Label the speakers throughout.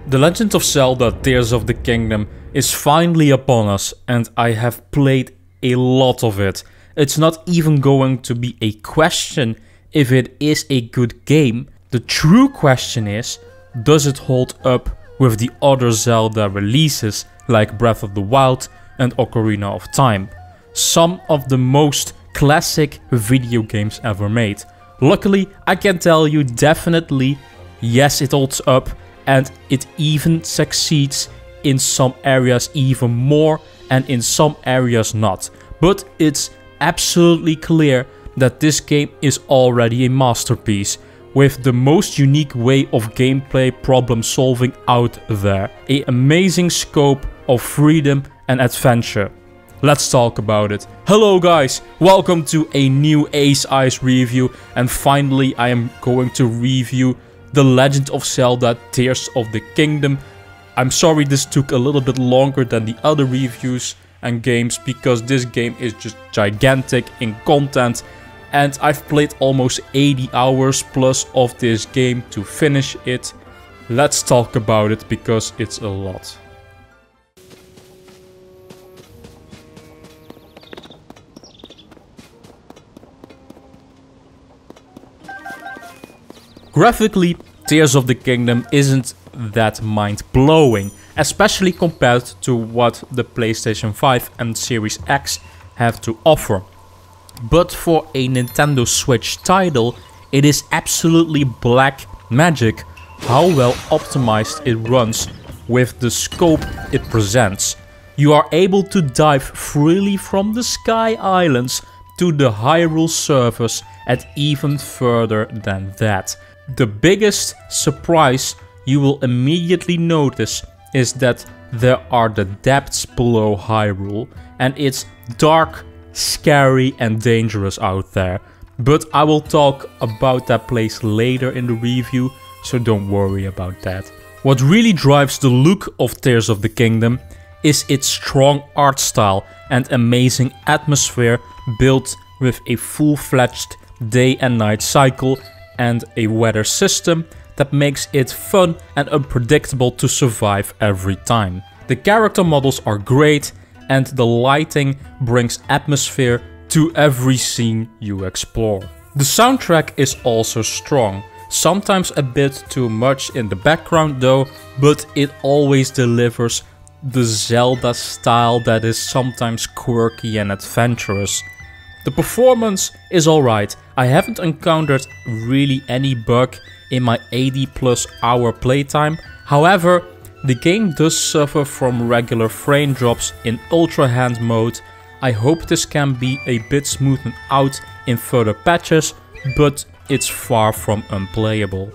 Speaker 1: The Legend of Zelda Tears of the Kingdom is finally upon us, and I have played a lot of it. It's not even going to be a question if it is a good game. The true question is, does it hold up with the other Zelda releases like Breath of the Wild and Ocarina of Time? Some of the most classic video games ever made. Luckily, I can tell you definitely, yes, it holds up, and it even succeeds in some areas even more and in some areas not. But it's absolutely clear that this game is already a masterpiece with the most unique way of gameplay problem solving out there. An amazing scope of freedom and adventure. Let's talk about it. Hello guys, welcome to a new Ace Ice review, and finally I am going to review The Legend of Zelda Tears of the Kingdom. I'm sorry this took a little bit longer than the other reviews and games because this game is just gigantic in content, and I've played almost 80 hours plus of this game to finish it. Let's talk about it because it's a lot. Graphically, Tears of the Kingdom isn't that mind-blowing, especially compared to what the PlayStation 5 and Series X have to offer. But for a Nintendo Switch title, it is absolutely black magic how well optimized it runs with the scope it presents. You are able to dive freely from the Sky Islands to the Hyrule surface and even further than that. The biggest surprise you will immediately notice is that there are the depths below Hyrule, and it's dark, scary and dangerous out there. But I will talk about that place later in the review, so don't worry about that. What really drives the look of Tears of the Kingdom is its strong art style and amazing atmosphere built with a full-fledged day and night cycle and a weather system that makes it fun and unpredictable to survive every time. The character models are great and the lighting brings atmosphere to every scene you explore. The soundtrack is also strong, sometimes a bit too much in the background though, but it always delivers the Zelda style that is sometimes quirky and adventurous. The performance is alright. I haven't encountered really any bug in my 80+ hour playtime. However, the game does suffer from regular frame drops in Ultra Hand mode. I hope this can be a bit smoothed out in further patches, but it's far from unplayable.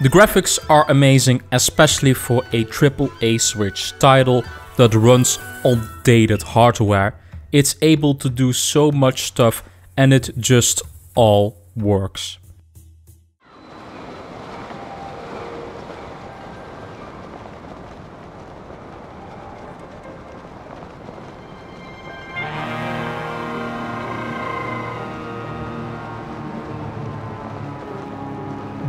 Speaker 1: The graphics are amazing, especially for a AAA Switch title that runs on dated hardware. It's able to do so much stuff and it just all works.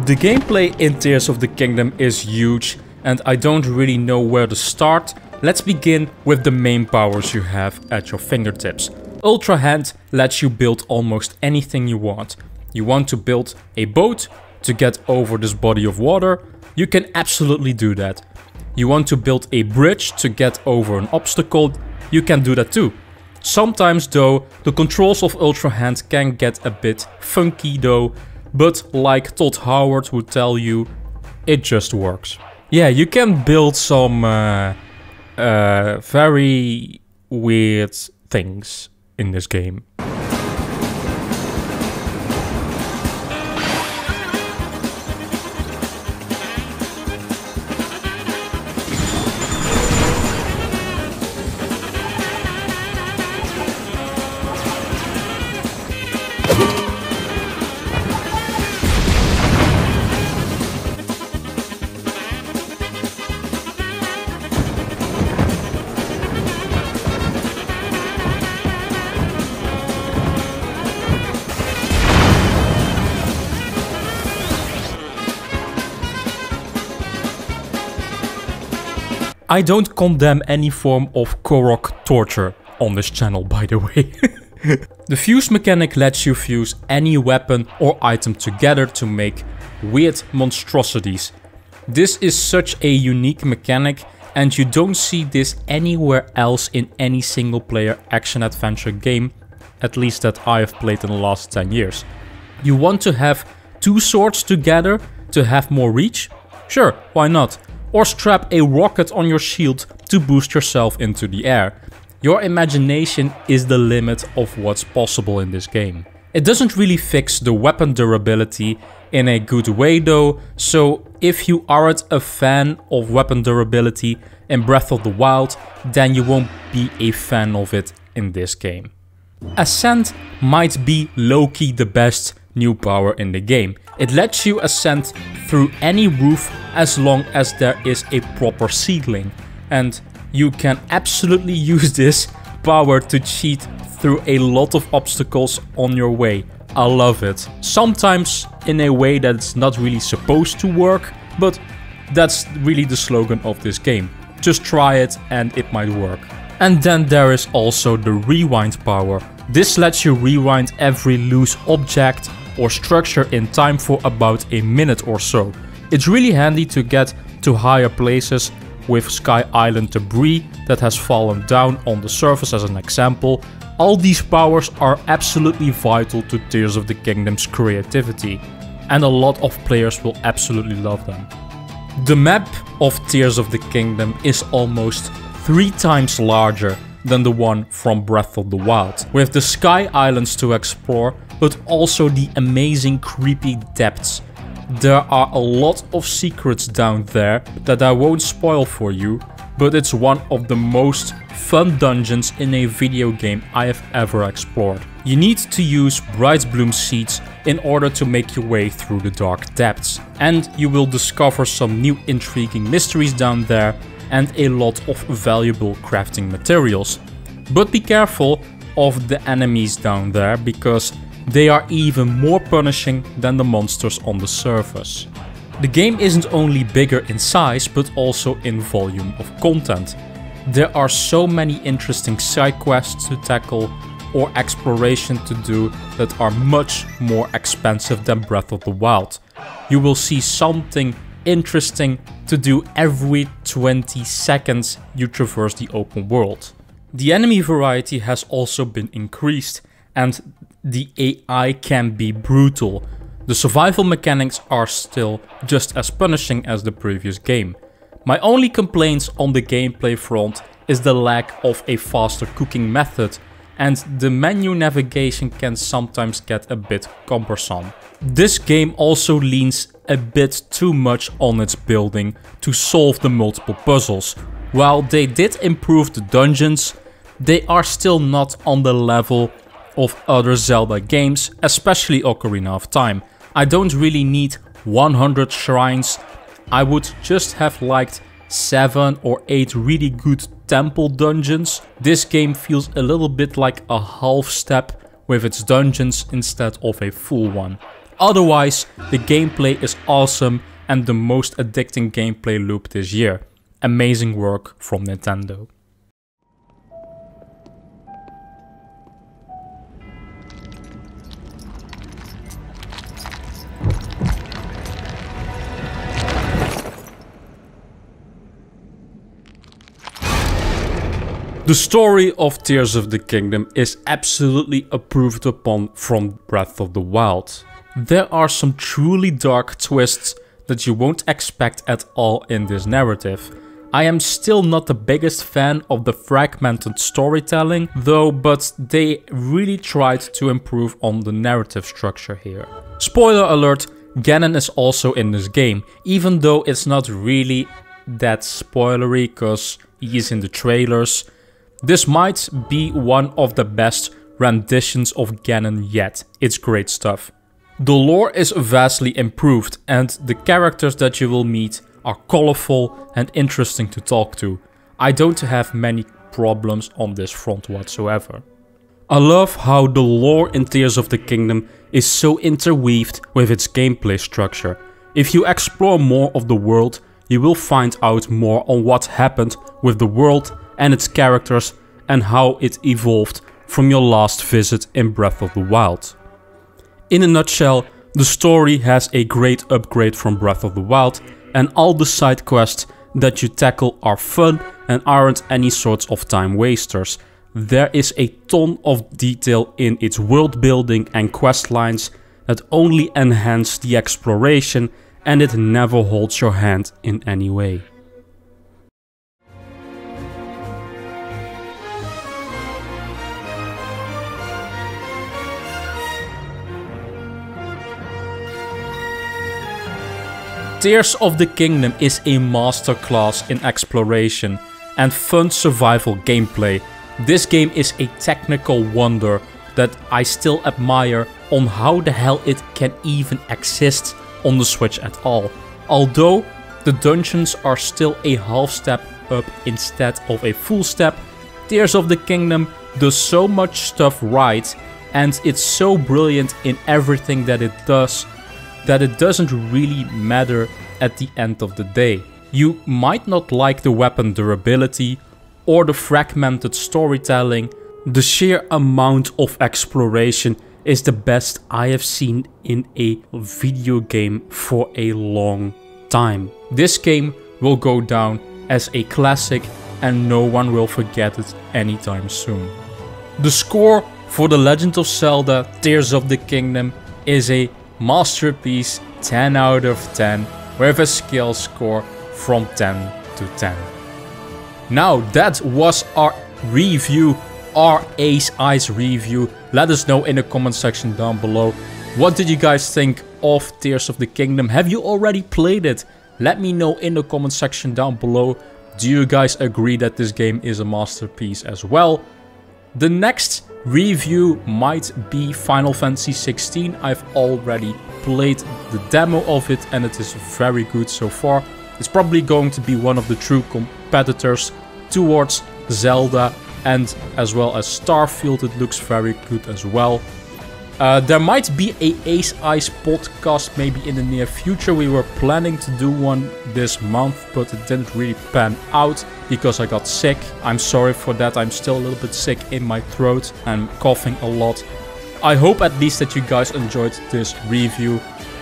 Speaker 1: The gameplay in Tears of the Kingdom is huge and I don't really know where to start. Let's begin with the main powers you have at your fingertips. Ultra Hand lets you build almost anything you want. You want to build a boat to get over this body of water? You can absolutely do that. You want to build a bridge to get over an obstacle? You can do that too. Sometimes though, the controls of Ultra Hand can get a bit funky though, but like Todd Howard would tell you, it just works. Yeah, you can build some very weird things in this game. I don't condemn any form of Korok torture on this channel, by the way. The fuse mechanic lets you fuse any weapon or item together to make weird monstrosities. This is such a unique mechanic, and you don't see this anywhere else in any single player action-adventure game, at least that I have played in the last 10 years. You want to have two swords together to have more reach? Sure, why not? Or strap a rocket on your shield to boost yourself into the air. Your imagination is the limit of what's possible in this game. It doesn't really fix the weapon durability in a good way though, so if you aren't a fan of weapon durability in Breath of the Wild, then you won't be a fan of it in this game. Ascent might be low-key the best new power in the game. It lets you ascend through any roof as long as there is a proper ceiling, and you can absolutely use this power to cheat through a lot of obstacles on your way. I love it. Sometimes in a way that's not really supposed to work, but that's really the slogan of this game. Just try it and it might work. And then there is also the rewind power. This lets you rewind every loose object or structure in time for about a minute or so. It's really handy to get to higher places with Sky Island debris that has fallen down on the surface as an example. All these powers are absolutely vital to Tears of the Kingdom's creativity, and a lot of players will absolutely love them. The map of Tears of the Kingdom is almost 3 times larger than the one from Breath of the Wild, with the Sky Islands to explore, but also the amazing creepy depths. There are a lot of secrets down there that I won't spoil for you, but it's one of the most fun dungeons in a video game I have ever explored. You need to use Bright Bloom seeds in order to make your way through the dark depths, and you will discover some new intriguing mysteries down there and a lot of valuable crafting materials. But be careful of the enemies down there, because they are even more punishing than the monsters on the surface. The game isn't only bigger in size, but also in volume of content. There are so many interesting side quests to tackle or exploration to do that are much more expensive than Breath of the Wild. You will see something interesting to do every 20 seconds you traverse the open world. The enemy variety has also been increased, and the AI can be brutal. The survival mechanics are still just as punishing as the previous game. My only complaints on the gameplay front is the lack of a faster cooking method, and the menu navigation can sometimes get a bit cumbersome. This game also leans a bit too much on its building to solve the multiple puzzles. While they did improve the dungeons, they are still not on the level of other Zelda games, especially Ocarina of Time. I don't really need 100 shrines. I would just have liked 7 or 8 really good temple dungeons. This game feels a little bit like a half step with its dungeons instead of a full one. Otherwise, the gameplay is awesome and the most addicting gameplay loop this year. Amazing work from Nintendo. The story of Tears of the Kingdom is absolutely approved upon from Breath of the Wild. There are some truly dark twists that you won't expect at all in this narrative. I am still not the biggest fan of the fragmented storytelling though, but they really tried to improve on the narrative structure here. Spoiler alert, Ganon is also in this game, even though it's not really that spoilery because he is in the trailers. This might be one of the best renditions of Ganon yet. It's great stuff. The lore is vastly improved and the characters that you will meet are colorful and interesting to talk to. I don't have many problems on this front whatsoever. I love how the lore in Tears of the Kingdom is so interweaved with its gameplay structure. If you explore more of the world, you will find out more on what happened with the world and its characters and how it evolved from your last visit in Breath of the Wild. In a nutshell, the story has a great upgrade from Breath of the Wild, and all the side quests that you tackle are fun and aren't any sorts of time wasters. There is a ton of detail in its world building and quest lines that only enhance the exploration, and it never holds your hand in any way. Tears of the Kingdom is a masterclass in exploration and fun survival gameplay. This game is a technical wonder that I still admire on how the hell it can even exist on the Switch at all. Although the dungeons are still a half step up instead of a full step, Tears of the Kingdom does so much stuff right, and it's so brilliant in everything that it does that it doesn't really matter at the end of the day. You might not like the weapon durability or the fragmented storytelling. The sheer amount of exploration is the best I have seen in a video game for a long time. This game will go down as a classic and no one will forget it anytime soon. The score for The Legend of Zelda Tears of the Kingdom is a masterpiece, 10 out of 10, with a skill score from 10 to 10. Now that was our review, our Ace Ice review. Let us know in the comment section down below. What did you guys think of Tears of the Kingdom? Have you already played it? Let me know in the comment section down below. Do you guys agree that this game is a masterpiece as well? The next review might be Final Fantasy 16. I've already played the demo of it and it is very good so far. It's probably going to be one of the true competitors towards Zelda and as well as Starfield. It looks very good as well. There might be a Ace Ice podcast maybe in the near future. We were planning to do one this month, but it didn't really pan out because I got sick. I'm sorry for that. I'm still a little bit sick in my throat. I'm coughing a lot. I hope at least that you guys enjoyed this review.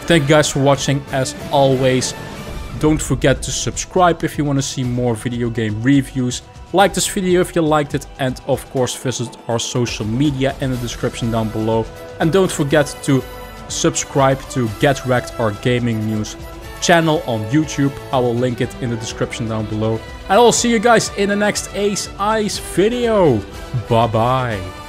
Speaker 1: Thank you guys for watching as always. Don't forget to subscribe if you want to see more video game reviews. Like this video if you liked it, and of course visit our social media in the description down below. And don't forget to subscribe to Get Rekt, our gaming news channel on YouTube. I will link it in the description down below. And I'll see you guys in the next Ace Ice video. Bye bye.